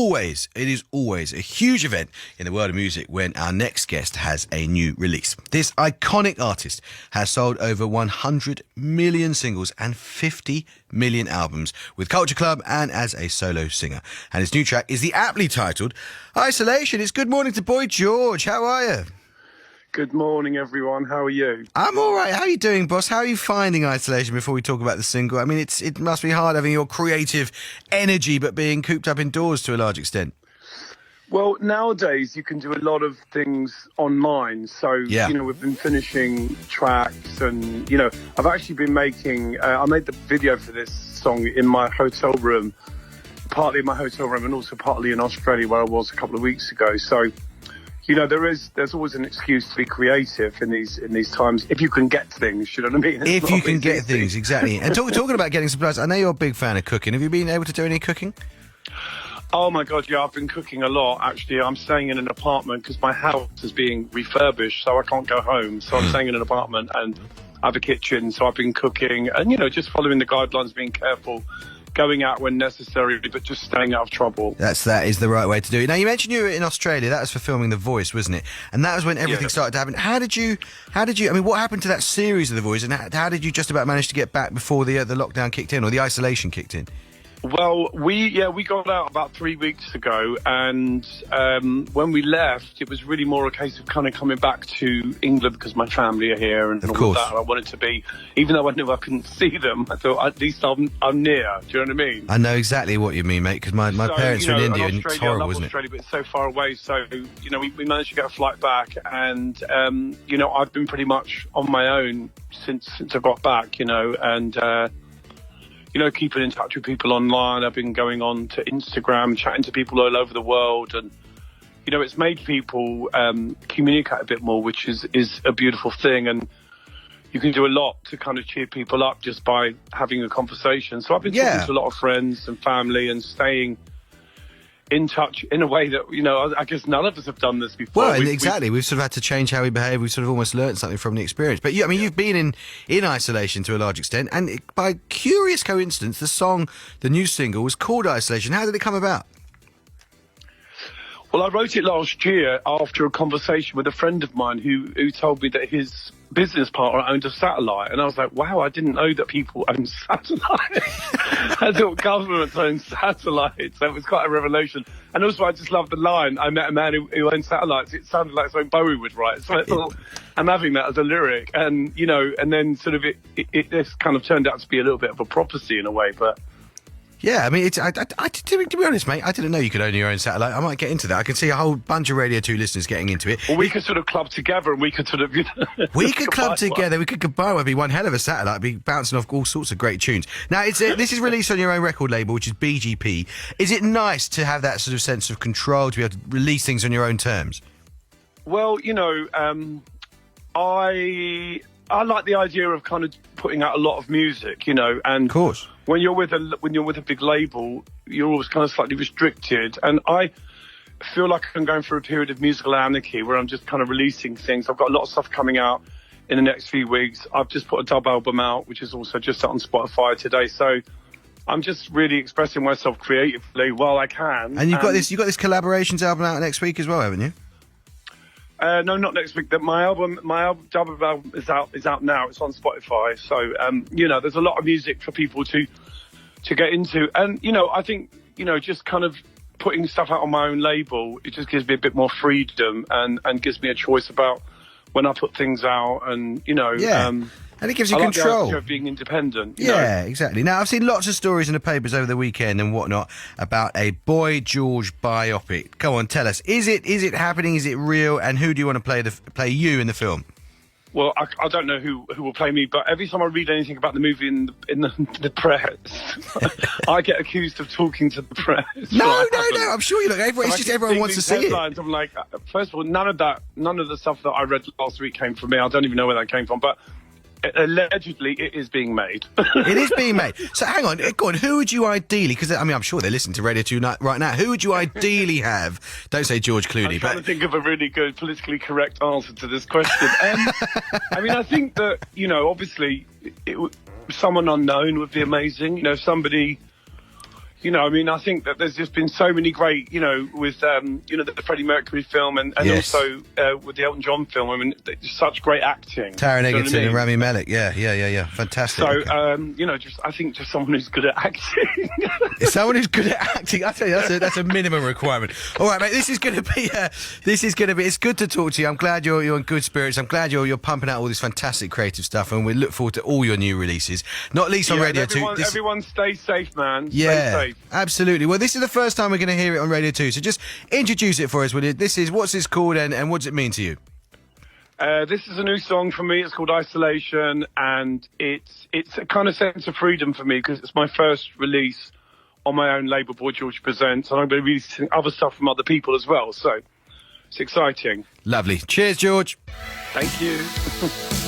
It is always a huge event in the world of music when our next guest has a new release. This iconic artist has sold over 100 million singles and 50 million albums with Culture Club and as a solo singer. And his new track is the aptly titled Isolation. It's Good Morning to Boy George. How are you? Good morning, everyone. How are you? I'm all right. How are you doing, boss? How are you finding Isolation before we talk about the single? I mean, it must be hard having your creative energy but being cooped up indoors to a large extent. Well, nowadays you can do a lot of things online. So, we've been finishing tracks and, I've actually been making... I made the video for this song in my hotel room, partly in my hotel room and also partly in Australia where I was a couple of weeks ago. So... there's always an excuse to be creative in these times if you can get things. You know what I mean? If you can get things, exactly. And talking about getting supplies, I know you're a big fan of cooking. Have you been able to do any cooking? Oh my God, yeah, I've been cooking a lot. Actually, I'm staying in an apartment because my house is being refurbished, so I can't go home. So I'm staying in an apartment and I have a kitchen, so I've been cooking and just following the guidelines, being careful. Going out when necessary, but just staying out of trouble. That is the right way to do it. Now, you mentioned you were in Australia. That was for filming The Voice, wasn't it? And that was when everything started to happen. How did you? I mean, what happened to that series of The Voice, and how did you just about manage to get back before the lockdown kicked in or the isolation kicked in? Well, we got out about 3 weeks ago, and when we left, it was really more a case of kind of coming back to England because my family are here and all of that. And I wanted to be, even though I knew I couldn't see them, I thought at least I'm near. Do you know what I mean? I know exactly what you mean, mate, because my parents are in India, and it's horrible, isn't it? Australia, but it's so far away. So we managed to get a flight back, and I've been pretty much on my own since I got back. Keeping in touch with people online. I've been going on to Instagram, chatting to people all over the world. And, it's made people communicate a bit more, which is a beautiful thing. And you can do a lot to kind of cheer people up just by having a conversation. So I've been talking to a lot of friends and family and staying in touch in a way that, I guess none of us have done this before. Well, exactly. We've sort of had to change how we behave. We've sort of almost learned something from the experience. But, you've been in isolation to a large extent. And by curious coincidence, the new single, was called Isolation. How did it come about? Well, I wrote it last year after a conversation with a friend of mine who told me that his business partner owned a satellite. And I was like, wow, I didn't know that people own satellites. I thought governments own satellites. That was quite a revelation. And also, I just loved the line, I met a man who owned satellites. It sounded like something Bowie would write. So I thought, I'm having that as a lyric. And, and then sort of this kind of turned out to be a little bit of a prophecy in a way, but... Yeah, I mean, to be honest, mate, I didn't know you could own your own satellite. I might get into that. I can see a whole bunch of Radio 2 listeners getting into it. Well, we could sort of club together and we could sort of... we could club together. We could combine. It would be one hell of a satellite. It'd be bouncing off all sorts of great tunes. Now, this is released on your own record label, which is BGP. Is it nice to have that sort of sense of control, to be able to release things on your own terms? Well, I like the idea of kind of putting out a lot of music, and... Of course. When you're with a big label, you're always kind of slightly restricted. And I feel like I'm going through a period of musical anarchy where I'm just kind of releasing things. I've got a lot of stuff coming out in the next few weeks. I've just put a dub album out, which is also just out on Spotify today. So I'm just really expressing myself creatively while I can. And you've got this collaborations album out next week as well, haven't you? No, not next week. My dub album is out now. It's on Spotify. So, there's a lot of music for people to get into. And, I think, just kind of putting stuff out on my own label, it just gives me a bit more freedom and gives me a choice about when I put things out and, and it gives you I control. Like the idea of being independent. Yeah, exactly. Now, I've seen lots of stories in the papers over the weekend and whatnot about a Boy George biopic. Come on, tell us. Is it happening? Is it real? And who do you want to play you in the film? Well, I don't know who will play me, but every time I read anything about the movie in the press, I get accused of talking to the press. No, I'm sure you look. Everyone wants to see it. I'm like, first of all, none of the stuff that I read last week came from me. I don't even know where that came from, but allegedly it is being made. It is being made. So hang on, go on. Who would you ideally, because I mean I'm sure they're listening to Radio 2 right now, who would you ideally have? Don't say George Clooney. I'm trying to think of a really good politically correct answer to this question. I mean, I think that, obviously someone unknown would be amazing. Somebody you know, I mean, I think that there's just been so many great, you know, with, you know, the Freddie Mercury film and Yes. also with the Elton John film. I mean, such great acting. Taron Do you know what I Egerton mean? and Rami Malek. Yeah. Fantastic. So, Okay. you know, I think just someone who's good at acting. Someone who's good at acting, I tell you, that's a minimum requirement. All right, mate. This is going to be. It's good to talk to you. I'm glad you're in good spirits. I'm glad you're pumping out all this fantastic creative stuff, and we look forward to all your new releases. Not least on Radio 2. Everyone stay safe, man. Yeah, Stay safe. absolutely. Well, this is the first time we're going to hear it on Radio 2, so just introduce it for us, will you? What's this called, and what does it mean to you? This is a new song for me. It's called Isolation, and it's a kind of sense of freedom for me because it's my first release on my own label, Boy George Presents, and I'm going to be releasing other stuff from other people as well. So it's exciting. Lovely. Cheers, George. Thank you.